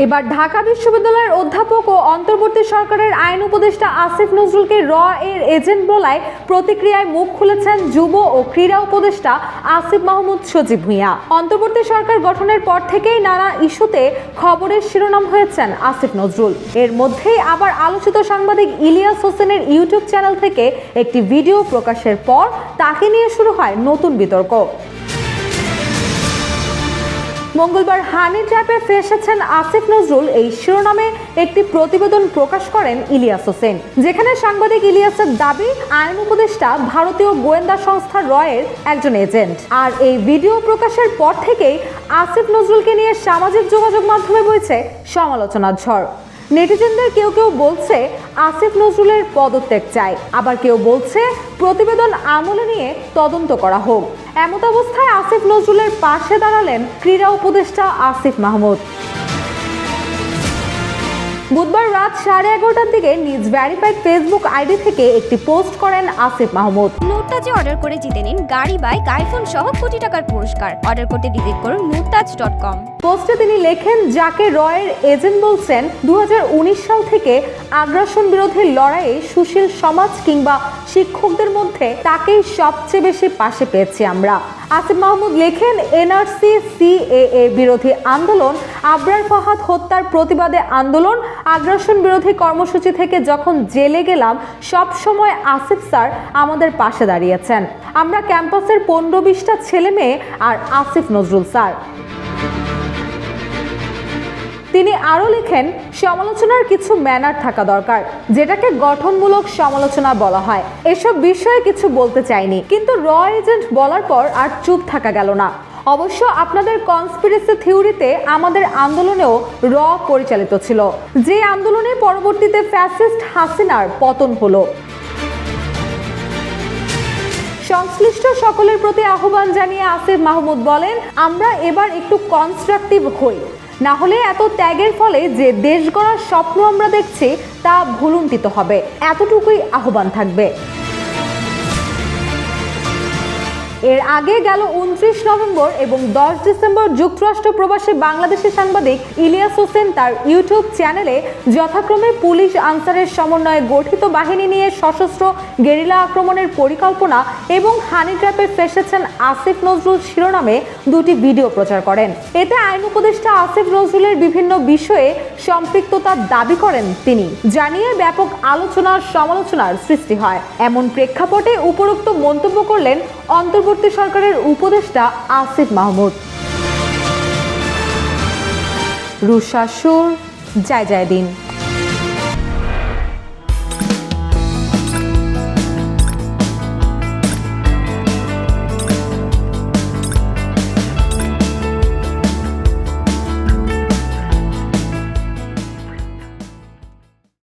এবার ঢাকা বিশ্ববিদ্যালয়ের অধ্যাপক ও অন্তর্বর্তী সরকারের আইন উপদেষ্টা আসিফ নজরুলকে র এর এজেন্ট বলায় প্রতিক্রিয়ায় মুখ খুলেছেন যুব ও ক্রীড়া উপদেষ্টা আসিফ মাহমুদ সজীব ভুঁইয়া। অন্তর্বর্তী সরকার গঠনের পর থেকেই নানা ইস্যুতে খবরের শিরোনাম হয়েছেন আসিফ নজরুল। এর মধ্যেই আবার আলোচিত সাংবাদিক ইলিয়াস হোসেনের ইউটিউব চ্যানেল থেকে একটি ভিডিও প্রকাশের পর তাকে নিয়ে শুরু হয় নতুন বিতর্ক। মঙ্গলবার হানি ট্র্যাপে ফেসেছেন আসিফ নজরুল এই শিরোনামে একটি প্রতিবেদন প্রকাশ করেন ইলিয়াস হোসেন, যেখানে সাংবাদিক ইলিয়াসের দাবি আইন উপদেষ্টা ভারতীয় গোয়েন্দা সংস্থা র এর একজন এজেন্ট। আর এই ভিডিও প্রকাশের পর থেকেই আসিফ নজরুলকে নিয়ে সামাজিক যোগাযোগ মাধ্যমে বইছে সমালোচনার ঝড়। নেটিজেনদের কেউ কেউ বলছে আসিফ নজরুলের পদত্যাগ চাই, আবার কেউ বলছে প্রতিবেদন আমলে নিয়ে তদন্ত করা হোক। এমত অবস্থায় আসিফ নজরুলের পাশে দাঁড়ালেন ক্রীড়া উপদেষ্টা আসিফ মাহমুদ। বুধবার রাত 11:30টার দিকে নিজ ভেরিফাইড ফেসবুক আইডি থেকে একটি পোস্ট করেন আসিফ মাহমুদ। মুরতাজে অর্ডার করে জিতে নিন গাড়ি, বাইক, আইফোন সহ কোটি টাকার পুরস্কার। অর্ডার করতে ভিজিট করুন murtaj.com। পোস্টে তিনি লেখেন, যাকে র এর এজেন্ট বলছেন 2019 সাল থেকে আগ্রাসন বিরোধী লড়াইয়ে সুশীল সমাজ কিংবা শিক্ষকদের মধ্যে তাকেই সবচেয়ে বেশি পাশে পেয়েছি আমরা। আসিফ মাহমুদ লেখেন, এনআরসি, সিএএ বিরোধী আন্দোলন, আবরার ফাহাদ হত্যার প্রতিবাদে আন্দোলন, আগ্রাসন বিরোধী কর্মসূচি থেকে যখন জেলে গেলাম সব সময় আসিফ স্যার আমাদের পাশে দাঁড়িয়েছেন। আমরা ক্যাম্পাসের 15-20টা ছেলে মেয়ে আর আসিফ নজরুল স্যার। তিনি আরও লেখেন, সমালোচনার কিছু ম্যানার থাকা দরকার, যেটাকে গঠনমূলক সমালোচনা বলা হয়। এসব বিষয়ে কিছু বলতে চাইনি, কিন্তু র এজেন্ট বলার পর আর চুপ থাকা গেল না। অবশ্য আপনাদের কনস্পিরেসি থিওরিতে আমাদের আন্দোলনেও র পরিচালিত ছিল, যে আন্দোলনে পরবর্তীতে ফ্যাসিস্ট হাসিনার পতন হলো। সংশ্লিষ্ট সকলের প্রতি আহ্বান জানিয়ে আসিফ মাহমুদ বলেন, আমরা এবার একটু কনস্ট্রাকটিভ হই, না হলে এত ত্যাগের ফলে যে দেশ গড়ার স্বপ্ন আমরা দেখছি তা ভুলুণ্ঠিত হবে। এতটুকুই আহ্বান থাকবে। এর আগে গেল 29 নভেম্বর এবং 10 ডিসেম্বর যুক্তরাষ্ট্র প্রবাসী বাংলাদেশি সাংবাদিক ইলিয়াস হোসেন তার ইউটিউব চ্যানেলে যথাক্রমে পুলিশ আনসারের সমন্বয়ে গঠিত বাহিনী নিয়ে সশস্ত্র গেরিলা আক্রমণের পরিকল্পনা এবং হানি ট্র্যাপে ফেসেছেন আসিফ নজরুল শিরোনামে দুটি ভিডিও প্রচার করেন। এতে আইন উপদেষ্টা আসিফ নজরুলের বিভিন্ন বিষয়ে সম্পৃক্ততার দাবি করেন তিনি, জানিয়ে ব্যাপক আলোচনার সমালোচনার সৃষ্টি হয়। এমন প্রেক্ষাপটে উপরোক্ত মন্তব্য করলেন অন্তর্বর্তী সরকারের উপদেষ্টা আসিফ মাহমুদ। রুশা সুর, জয় জয় দিন।